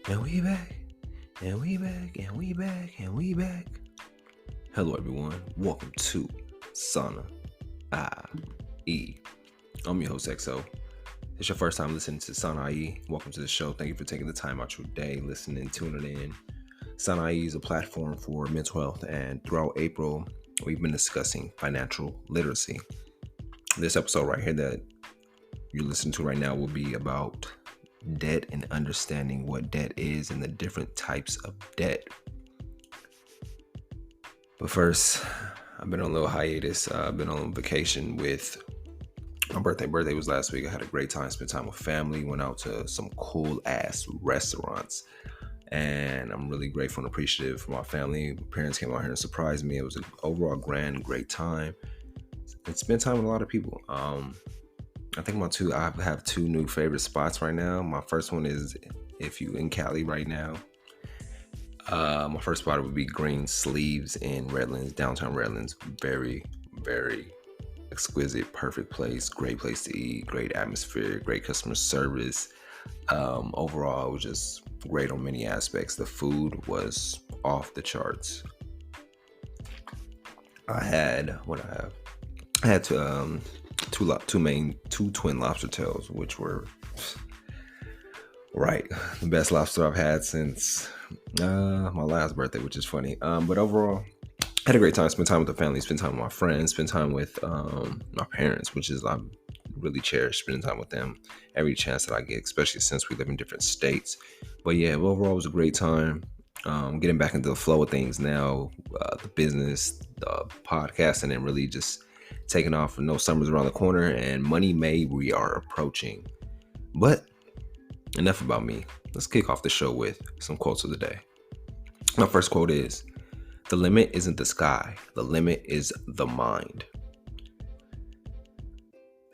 And we back, and we back, and we back, and we back. Hello, everyone. Welcome to Sana IE. I'm your host, XO. If it's your first time listening to Sana IE, welcome to the show. Thank you for taking the time out your day, listening, tuning in. Sana IE is a platform for mental health, and throughout April, we've been discussing financial literacy. This episode right here that you're listening to right now will be about debt and understanding what debt is and the different types of debt. But first, I've been on a little hiatus. I've been on vacation with my birthday. Birthday was last week. I had a great time, spent time with family, went out to some cool ass restaurants. And I'm really grateful and appreciative for my family. My parents came out here and surprised me. It was an overall great time. And spent time with a lot of people. I think I have two new favorite spots right now. My first one is if you in Cali right now. My first spot would be Green Sleeves in Redlands, downtown Redlands. Very, very exquisite, perfect place. Great place to eat, great atmosphere, great customer service. Overall, it was just great on many aspects. The food was off the charts. I had two twin lobster tails, which were the best lobster I've had since my last birthday, which is funny. But overall, I had a great time. Spent time with the family, spent time with my friends, spent time with my parents, which is I'm really cherish spending time with them every chance that I get, especially since we live in different states. But yeah, overall, it was a great time. Getting back into the flow of things now, the business, the podcasting, and really just taking off. No summer's around the corner, and money May we are approaching. But enough about me. Let's kick off the show with some quotes of the day. My first quote is, "The limit isn't the sky. The limit is the mind."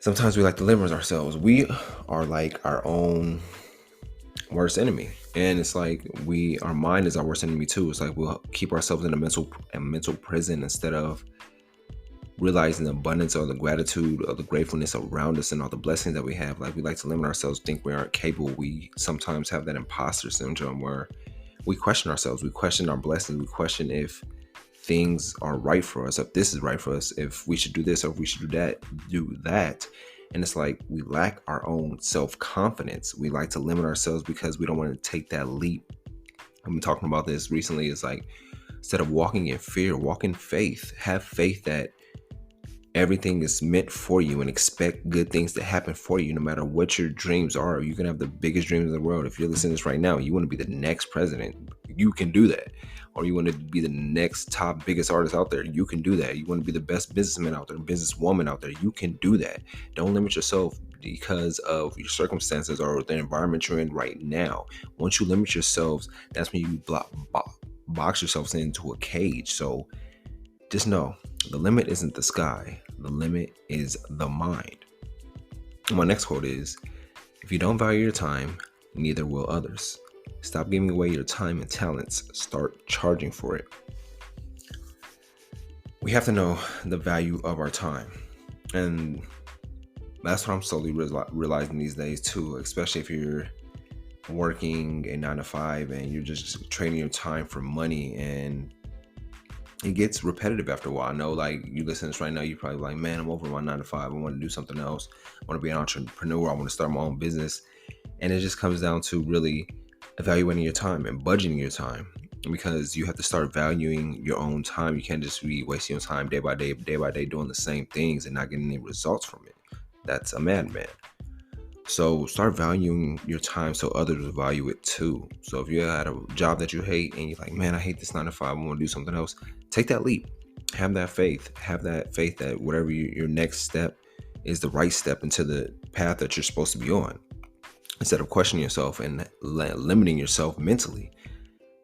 Sometimes we like to limit ourselves. We are like our own worst enemy. And it's like our mind is our worst enemy too. It's like we'll keep ourselves in a mental prison instead of realizing the abundance or the gratitude or the gratefulness around us and all the blessings that we have. Like we like to limit ourselves, think we aren't capable. We sometimes have that imposter syndrome where we question ourselves. We question our blessings. We question if things are right for us, if this is right for us, if we should do this or if we should do that. And it's like we lack our own self-confidence. We like to limit ourselves because we don't want to take that leap. I've been talking about this recently. It's like instead of walking in fear, walk in faith. Have faith that everything is meant for you and expect good things to happen for you no matter what your dreams are. You can have the biggest dreams in the world. If you're listening to this right now, you want to be the next president, you can do that. Or you want to be the next top biggest artist out there, you can do that. You want to be the best businessman out there, businesswoman out there, you can do that. Don't limit yourself because of your circumstances or the environment you're in right now. Once you limit yourselves, that's when you box yourselves into a cage. So just know the limit isn't the sky. The limit is the mind. My next quote is, "If you don't value your time, neither will others. Stop giving away your time and talents. Start charging for it." We have to know the value of our time. And that's what I'm slowly realizing these days too, especially if you're working a 9 to 5 and you're just trading your time for money, and it gets repetitive after a while. I know, like, you listen to this right now, you're probably like, man, I'm over my 9 to 5. I want to do something else. I want to be an entrepreneur. I want to start my own business. And it just comes down to really evaluating your time and budgeting your time, because you have to start valuing your own time. You can't just be wasting your time day by day doing the same things and not getting any results from it. That's a madman. So start valuing your time so others will value it too. So if you're at a job that you hate and you're like, man, I hate this 9 to 5, I want to do something else, take that leap. Have that faith that whatever your next step is the right step into the path that you're supposed to be on. Instead of questioning yourself and limiting yourself mentally,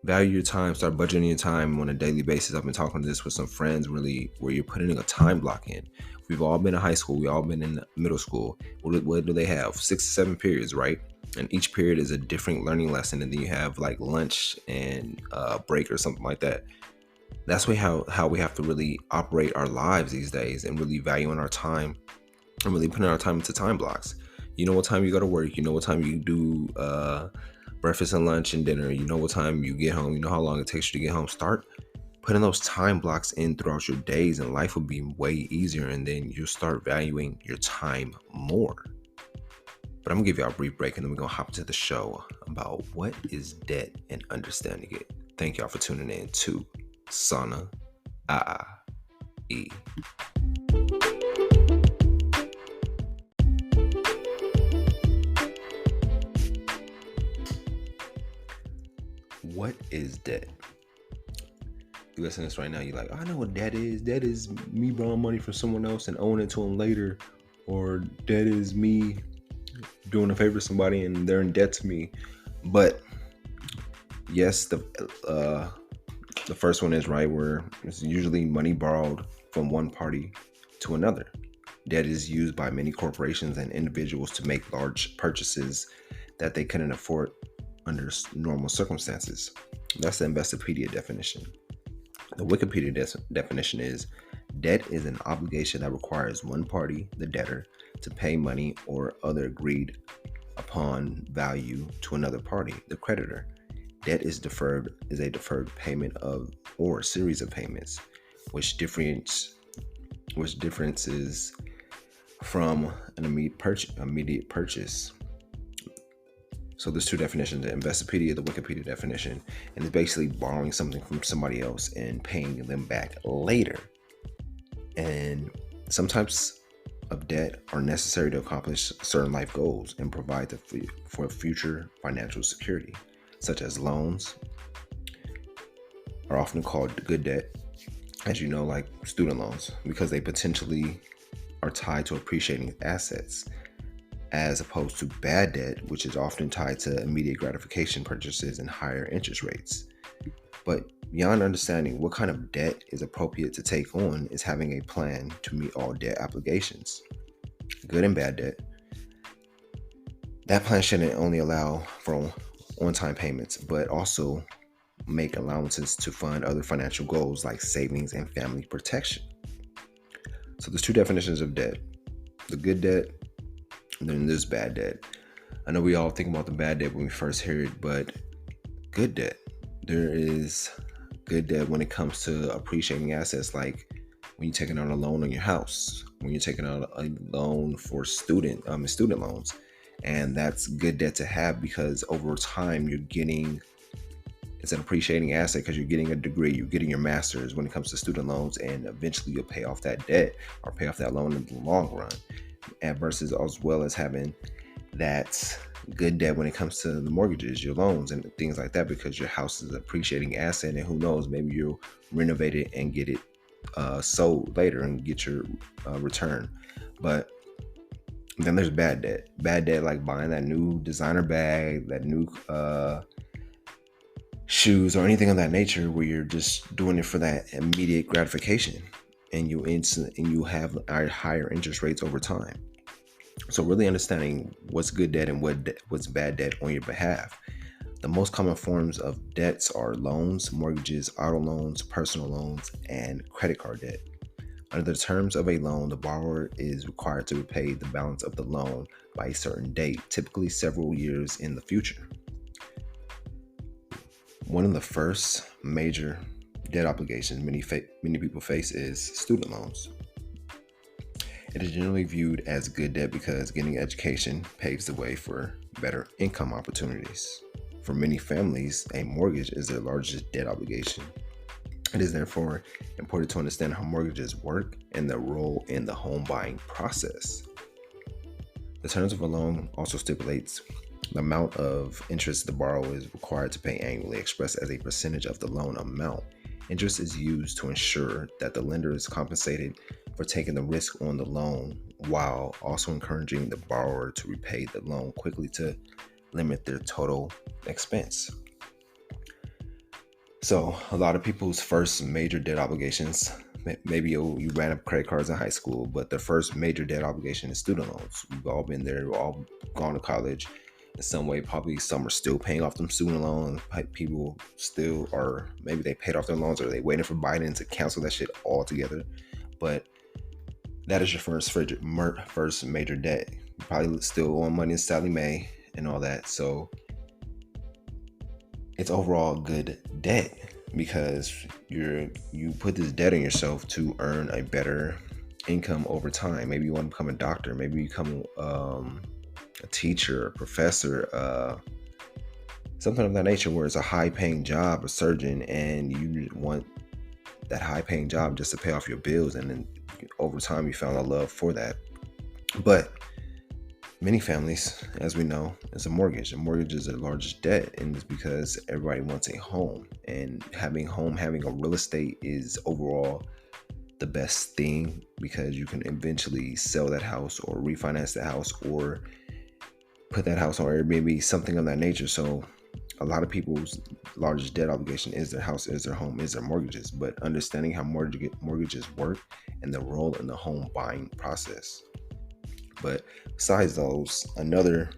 value your time. Start budgeting your time on a daily basis. I've been talking to this with some friends, really, where you're putting a time block in. We've all been in high school. We've all been in middle school. What do they have? 6 to 7 periods, right? And each period is a different learning lesson. And then you have like lunch and break or something like that. That's how we have to really operate our lives these days, and really valuing our time and really putting our time into time blocks. You know what time you go to work. You know what time you do breakfast and lunch and dinner. You know what time you get home. You know how long it takes you to get home. Start putting those time blocks in throughout your days, and life will be way easier. And then you'll start valuing your time more. But I'm gonna give y'all a brief break, and then we're gonna hop into the show about what is debt and understanding it. Thank y'all for tuning in to Sauna E. What is debt? You listen to this right now, you're like, I know what debt is. Debt is me borrowing money from someone else and owing it to them later. Or debt is me doing a favor to somebody and they're in debt to me. But yes, the first one is right, where it's usually money borrowed from one party to another. Debt is used by many corporations and individuals to make large purchases that they couldn't afford under normal circumstances. That's the Investopedia definition. The Wikipedia definition is: debt is an obligation that requires one party, the debtor, to pay money or other agreed upon value to another party, the creditor. Debt is a deferred payment of or series of payments, which differences from an immediate purchase. So there's two definitions: the Investopedia, the Wikipedia definition, and it's basically borrowing something from somebody else and paying them back later. And some types of debt are necessary to accomplish certain life goals and provide for future financial security, such as loans are often called good debt, as you know, like student loans, because they potentially are tied to appreciating assets, as opposed to bad debt, which is often tied to immediate gratification purchases and higher interest rates. But beyond understanding what kind of debt is appropriate to take on is having a plan to meet all debt obligations, good and bad debt. That plan shouldn't only allow for on-time payments, but also make allowances to fund other financial goals like savings and family protection. So there's two definitions of debt: the good debt, and then there's bad debt. I know we all think about the bad debt when we first hear it, but good debt. There is good debt when it comes to appreciating assets, like when you're taking out a loan on your house, when you're taking out a loan for student loans. And that's good debt to have, because over time it's an appreciating asset, because you're getting a degree, you're getting your master's when it comes to student loans, and eventually you'll pay off that debt or pay off that loan in the long run. And versus as well as having that good debt when it comes to the mortgages, your loans and things like that, because your house is an appreciating asset, and who knows, maybe you'll renovate it and get it sold later and get your return. But then there's bad debt like buying that new designer bag, that new shoes, or anything of that nature, where you're just doing it for that immediate gratification, and you have higher interest rates over time. So really understanding what's good debt and what's bad debt on your behalf. The most common forms of debts are loans, mortgages, auto loans, personal loans, and credit card debt. Under the terms of a loan, the borrower is required to repay the balance of the loan by a certain date, typically several years in the future. One of the first major debt obligations many people face is student loans. It is generally viewed as good debt because getting education paves the way for better income opportunities. For many families, a mortgage is their largest debt obligation. It is therefore important to understand how mortgages work and their role in the home buying process. The terms of a loan also stipulates the amount of interest the borrower is required to pay annually, expressed as a percentage of the loan amount. Interest is used to ensure that the lender is compensated for taking the risk on the loan, while also encouraging the borrower to repay the loan quickly to limit their total expense. So a lot of people's first major debt obligations, maybe you ran up credit cards in high school, but the first major debt obligation is student loans. We've all been there, we've all gone to college in some way. Probably some are still paying off them student loans. People still are, maybe they paid off their loans, or they waiting for Biden to cancel that shit altogether. But that is your first major debt. You probably still owe money to Sally Mae and all that. So it's overall good debt because you put this debt on yourself to earn a better income over time. Maybe you want to become a doctor, maybe you become a teacher, a professor, something of that nature, where it's a high paying job, a surgeon, and you want that high paying job just to pay off your bills, and then over time you found a love for that. But many families, as we know, is a mortgage. A mortgage is the largest debt, and it's because everybody wants a home. And having a real estate is overall the best thing because you can eventually sell that house or refinance the house or put that house on Airbnb, something of that nature. So a lot of people's largest debt obligation is their house, is their home, is their mortgages. But understanding how mortgages work and the role in the home buying process. But besides those, another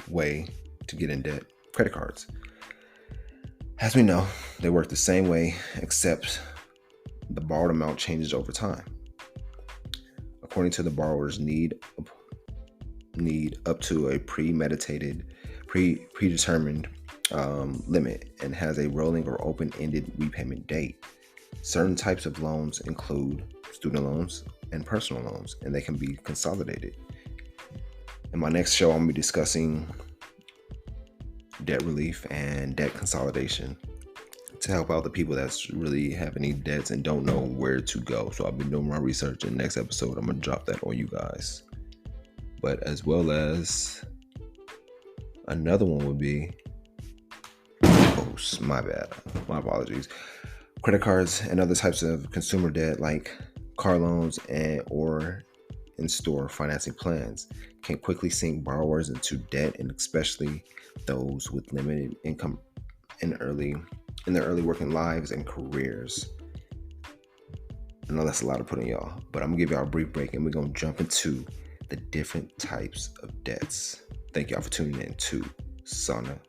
way to get in debt, credit cards. As we know, they work the same way, except the borrowed amount changes over time. According to the borrower's need up to a predetermined limit, and has a rolling or open-ended repayment date. Certain types of loans include student loans and personal loans, and they can be consolidated. In my next show, I'm going to be discussing debt relief and debt consolidation to help out the people that's really have any debts and don't know where to go. So I've been doing my research, and next episode, I'm going to drop that on you guys. But as well as another one would be, my bad, my apologies, credit cards and other types of consumer debt like car loans or in-store financing plans can quickly sink borrowers into debt, and especially those with limited income in their early working lives and careers. I know that's a lot to put on y'all, but I'm gonna give y'all a brief break and we're gonna jump into the different types of debts. Thank y'all for tuning in to Sauna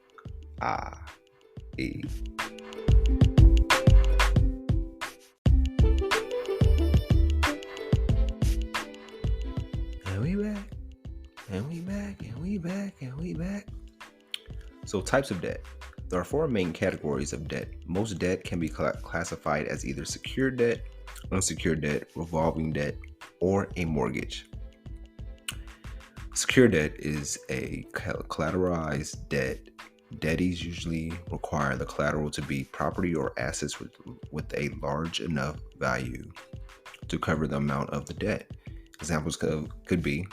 A. And we back. So types of debt. There are four main categories of debt. Most debt can be classified as either secured debt, unsecured debt, revolving debt, or a mortgage. Secured debt is a collateralized debt. Debtors usually require the collateral to be property or assets with a large enough value to cover the amount of the debt. Examples could be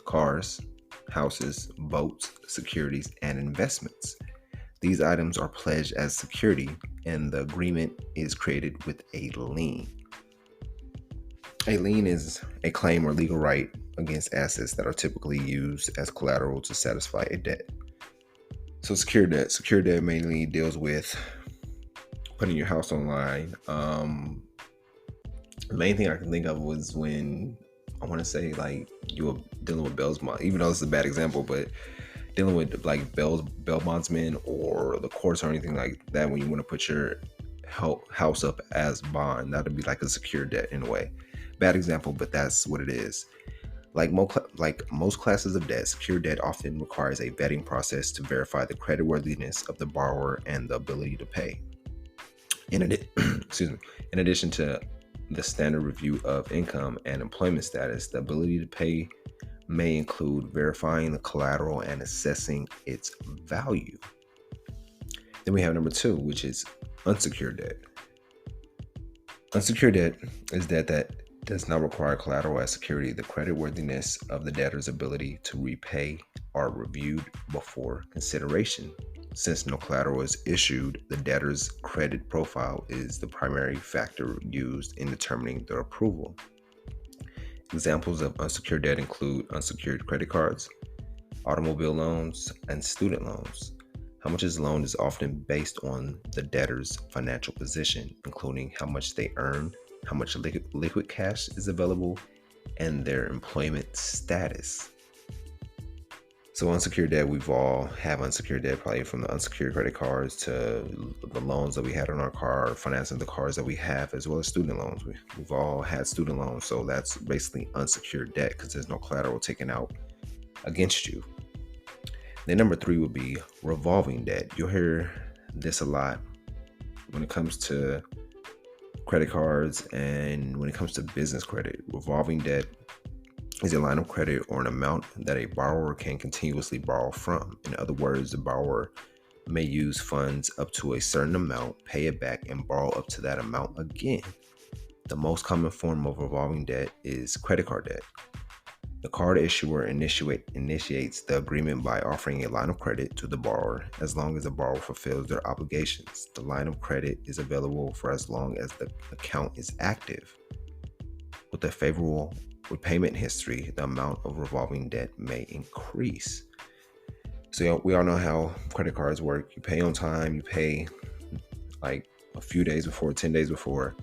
cars, houses, boats, securities, and investments. These items are pledged as security, and the agreement is created with a lien. A lien is a claim or legal right against assets that are typically used as collateral to satisfy a debt. So secured debt mainly deals with putting your house online. The main thing I can think of was when I want to say like you were dealing with bail bondsmen, even though this is a bad example, but dealing with like bail bondsmen or the courts or anything like that, when you want to put your house up as bond, that would be like a secured debt in a way. Bad example, but that's what it is. Like most classes of debt, secured debt often requires a vetting process to verify the creditworthiness of the borrower and the ability to pay. In addition to the standard review of income and employment status, the ability to pay may include verifying the collateral and assessing its value. Then we have number 2, which is unsecured debt. Unsecured debt is debt that does not require collateral as security. The creditworthiness of the debtor's ability to repay are reviewed before consideration. Since no collateral is issued, the debtor's credit profile is the primary factor used in determining their approval. Examples of unsecured debt include unsecured credit cards, automobile loans, and student loans. How much is loaned is often based on the debtor's financial position, including how much they earn, how much liquid cash is available, and their employment status. So unsecured debt, we've all have unsecured debt, probably from the unsecured credit cards to the loans that we had on our car, financing the cars that we have, as well as student loans. We've all had student loans, so that's basically unsecured debt because there's no collateral taken out against you. Then number 3 would be revolving debt. You'll hear this a lot when it comes to credit cards and when it comes to business credit. Revolving debt is a line of credit or an amount that a borrower can continuously borrow from. In other words, the borrower may use funds up to a certain amount, pay it back, and borrow up to that amount again. The most common form of revolving debt is credit card debt. The card issuer initiates the agreement by offering a line of credit to the borrower as long as the borrower fulfills their obligations. The line of credit is available for as long as the account is active. With a favorable repayment history, the amount of revolving debt may increase. So we all know how credit cards work. You pay on time, you pay like a few days before, 10 days before,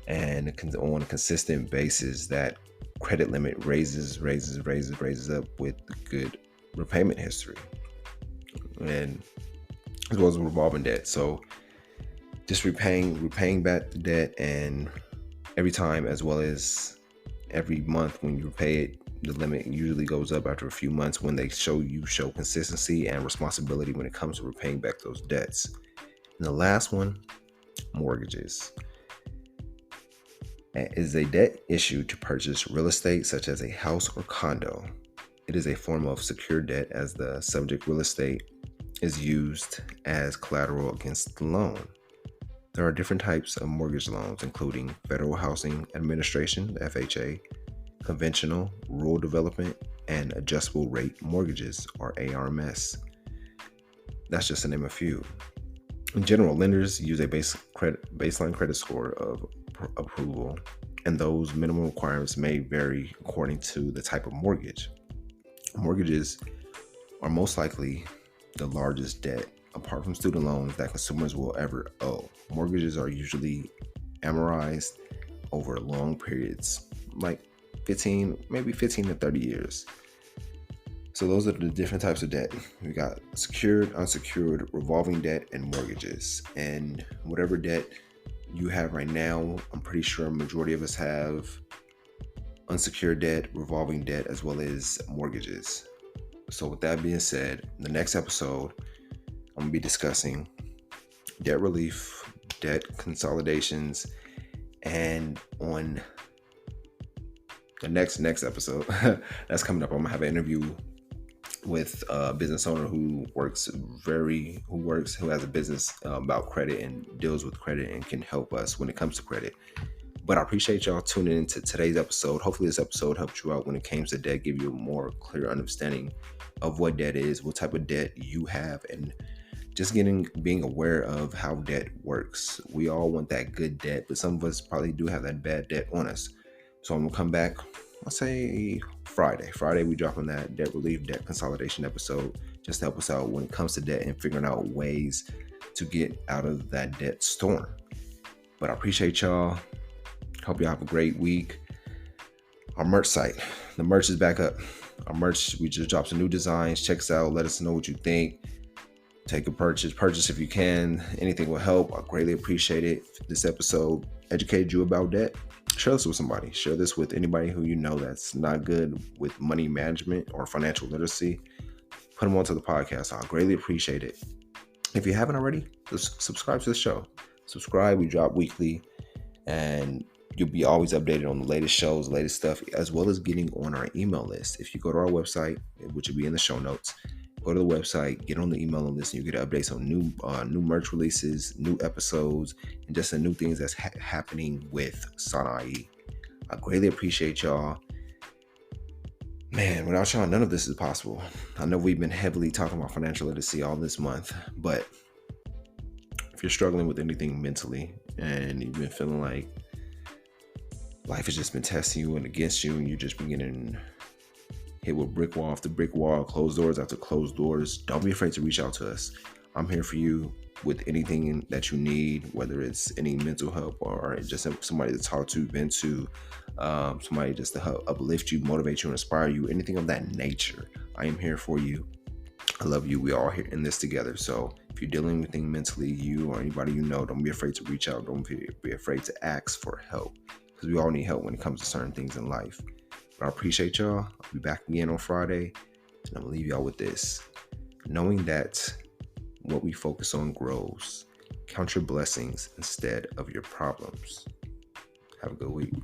and on a consistent basis, that credit limit raises up with good repayment history, and as well as revolving debt. So just repaying back the debt, and every time as well as every month when you repay it, the limit usually goes up after a few months when they show consistency and responsibility when it comes to repaying back those debts. And the last one, mortgages, is a debt issued to purchase real estate such as a house or condo. It is a form of secured debt as the subject real estate is used as collateral against the loan. There are different types of mortgage loans, including Federal Housing Administration, the FHA, conventional, rural development, and adjustable rate mortgages, or ARMs. That's just to name a few. In general, lenders use a baseline credit score of approval, and those minimum requirements may vary according to the type of mortgage. Mortgages are most likely the largest debt, apart from student loans, that consumers will ever owe. Mortgages are usually amortized over long periods, like 15 to 30 years. So those are the different types of debt. We got secured, unsecured, revolving debt, and mortgages. And whatever debt you have right now, I'm pretty sure a majority of us have unsecured debt, revolving debt, as well as mortgages. So with that being said, the next episode, I'm going to be discussing debt relief, debt consolidations, and on the next episode that's coming up, I'm going to have an interview with a business owner who has a business about credit and deals with credit and can help us when it comes to credit. But I appreciate y'all tuning into today's episode. Hopefully this episode helped you out when it came to debt, give you a more clear understanding of what debt is, what type of debt you have, and just being aware of how debt works. We all want that good debt, but some of us probably do have that bad debt on us. So I'm gonna come back, I'll say Friday we dropping that debt relief, debt consolidation episode, just to help us out when it comes to debt and figuring out ways to get out of that debt storm. But I appreciate y'all. Hope y'all have a great week. Our merch site, the merch is back up. Our merch, we just dropped some new designs. Check us out. Let us know what you think. Take a purchase if you can. Anything will help. I greatly appreciate it. If this episode educated you about debt, share this with somebody. Share this with anybody who you know that's not good with money management or financial literacy. Put them onto the podcast. I greatly appreciate it. If you haven't already, just subscribe to the show. Subscribe. We drop weekly, and you'll be always updated on the latest shows, latest stuff, as well as getting on our email list. If you go to our website, which will be in the show notes, go to the website, get on the email list, and you get updates on new merch releases, new episodes, and just the new things that's happening with Sana.ie. I greatly appreciate y'all. Man, without y'all, none of this is possible. I know we've been heavily talking about financial literacy all this month, but if you're struggling with anything mentally and you've been feeling like life has just been testing you and against you, and you're just been getting hit with brick wall after brick wall, closed doors after closed doors, don't be afraid to reach out to us. I'm here for you with anything that you need, whether it's any mental help or just somebody to talk to, vent to, somebody just to help uplift you, motivate you, inspire you, anything of that nature. I am here for you. I love you. We all here in this together. So if you're dealing with anything mentally, you or anybody you know, don't be afraid to reach out. Don't be afraid to ask for help, because we all need help when it comes to certain things in life. But I appreciate y'all. I'll be back again on Friday, and I'm gonna leave y'all with this. Knowing that what we focus on grows. Count your blessings instead of your problems. Have a good week.